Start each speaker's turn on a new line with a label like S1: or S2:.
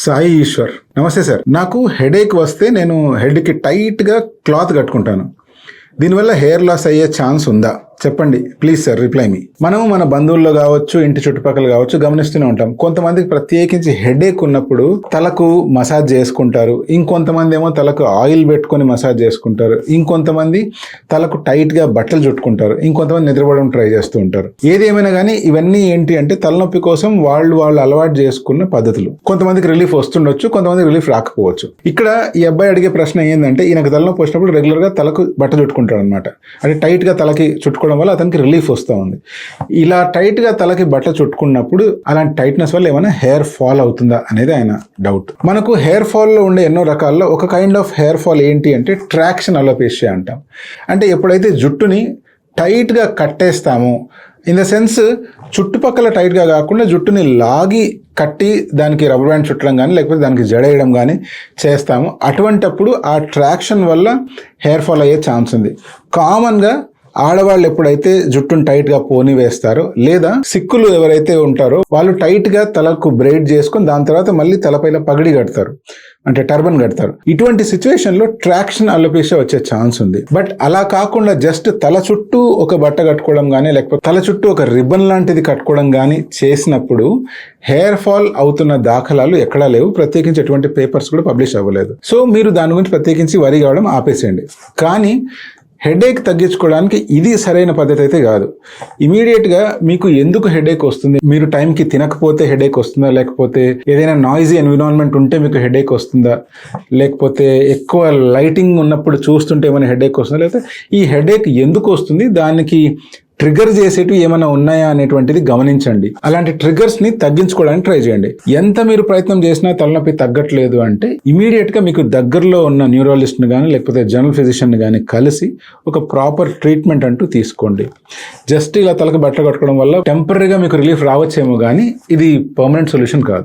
S1: సాయి ఈశ్వర్. నమస్తే సార్. నాకు హెడేక్ వస్తే నేను హెడ్కి టైట్గా క్లాత్ కట్టుకుంటాను. దీనివల్ల హెయిర్ లాస్ అయ్యే ఛాన్స్ ఉందా? చెప్పండి ప్లీజ్ సార్, రిప్లై మీ. మనం మన బంధువుల్లో కావచ్చు, ఇంటి చుట్టుపక్కల కావచ్చు గమనిస్తూనే ఉంటాం. కొంతమందికి ప్రత్యేకించి హెడేక్ ఉన్నప్పుడు తలకు మసాజ్ చేసుకుంటారు, ఇంకొంతమంది ఏమో తలకు ఆయిల్ పెట్టుకొని మసాజ్ చేసుకుంటారు, ఇంకొంతమంది తలకు టైట్గా బట్టలు చుట్టుకుంటారు, ఇంకొంతమంది నిద్రపోవడం ట్రై చేస్తూ ఉంటారు. ఏదేమైనా కానీ ఇవన్నీ ఏంటి అంటే తలనొప్పి కోసం వాళ్ళు అలవాటు చేసుకున్న పద్ధతులు. కొంతమందికి రిలీఫ్ వస్తుండొచ్చు, కొంతమందికి రిలీఫ్ రాకపోవచ్చు. ఇక్కడ ఈ అబ్బాయి అడిగే ప్రశ్న ఏంటంటే ఈయనకు తలనొప్పి వచ్చినప్పుడు రెగ్యులర్గా తలకు బట్ట చుట్టుకుంటాడు అనమాట. అంటే టైట్గా తలకి చుట్టుకోవడం వల్ల అతనికి రిలీఫ్ వస్తూ ఉంది. ఇలా టైట్గా తలకి బట్ట చుట్టుకున్నప్పుడు అలాంటి టైట్నెస్ వల్ల ఏమైనా హెయిర్ ఫాల్ అవుతుందా అనేది ఆయన డౌట్. మనకు హెయిర్ ఫాల్లో ఉండే ఎన్నో రకాల్లో ఒక కైండ్ ఆఫ్ హెయిర్ ఫాల్ ఏంటి అంటే ట్రాక్షన్ అలోపేషియా అంటాం. అంటే ఎప్పుడైతే జుట్టుని టైట్గా కట్టేస్తామో, ఇన్ ద సెన్స్ చుట్టుపక్కల టైట్గా కాకుండా జుట్టుని లాగి కట్టి దానికి రబ్బర్ బ్యాండ్ చుట్టడం కానీ లేకపోతే దానికి జడేయడం కానీ చేస్తాము. అటువంటప్పుడు ఆ ట్రాక్షన్ వల్ల హెయిర్ ఫాల్ అయ్యే ఛాన్స్ ఉంది. కామన్గా ఆడవాళ్ళు ఎప్పుడైతే జుట్టును టైట్గా పోని వేస్తారో లేదా సిక్కులు ఎవరైతే ఉంటారో వాళ్ళు టైట్గా తలకు బ్రైడ్ చేసుకొని దాని తర్వాత మళ్ళీ తలపైన పగడి కడతారు, అంటే టర్బన్ కడతారు. ఇటువంటి సిచ్యువేషన్లో ట్రాక్షన్ అలోపేషియా వచ్చే ఛాన్స్ ఉంది. బట్ అలా కాకుండా జస్ట్ తల చుట్టూ ఒక బట్ట కట్టుకోవడం కానీ లేకపోతే తల చుట్టూ ఒక రిబ్బన్ లాంటిది కట్టుకోవడం కానీ చేసినప్పుడు హెయిర్ ఫాల్ అవుతున్న దాఖలాలు ఎక్కడా లేవు. ప్రత్యేకించి ఎటువంటి పేపర్స్ కూడా పబ్లిష్ అవ్వలేదు. సో మీరు దాని గురించి ప్రత్యేకించి వరి కావడం ఆపేసేయండి. కానీ హెడేక్ తగ్గించుకోవడానికి ఇది సరైన పద్ధతి అయితే కాదు. ఇమీడియట్గా మీకు ఎందుకు హెడేక్ వస్తుంది, మీరు టైంకి తినకపోతే హెడేక్ వస్తుందా, లేకపోతే ఏదైనా నాయిజీ ఎన్విరాన్మెంట్ ఉంటే మీకు హెడేక్ వస్తుందా, లేకపోతే ఎక్కువ లైటింగ్ ఉన్నప్పుడు చూస్తుంటే ఏమైనా హెడేక్ వస్తుందా, లేకపోతే ఈ హెడేక్ ఎందుకు వస్తుంది, దానికి ట్రిగర్ చేసేటివి ఏమైనా ఉన్నాయా అనేటువంటిది గమనించండి. అలాంటి ట్రిగర్స్ ని తగ్గించుకోవడానికి ట్రై చేయండి. ఎంత మీరు ప్రయత్నం చేసినా తలనొప్పి తగ్గట్లేదు అంటే ఇమీడియట్ గా మీకు దగ్గరలో ఉన్న న్యూరాలజిస్ట్ ని కానీ లేకపోతే జనరల్ ఫిజిషియన్ ని కానీ కలిసి ఒక ప్రాపర్ ట్రీట్మెంట్ అంటూ తీసుకోండి. జస్ట్ ఇలా తలకు బట్ట కట్టుకోవడం వల్ల టెంపరీగా మీకు రిలీఫ్ రావచ్చేమో కానీ ఇది పర్మనెంట్ సొల్యూషన్ కాదు.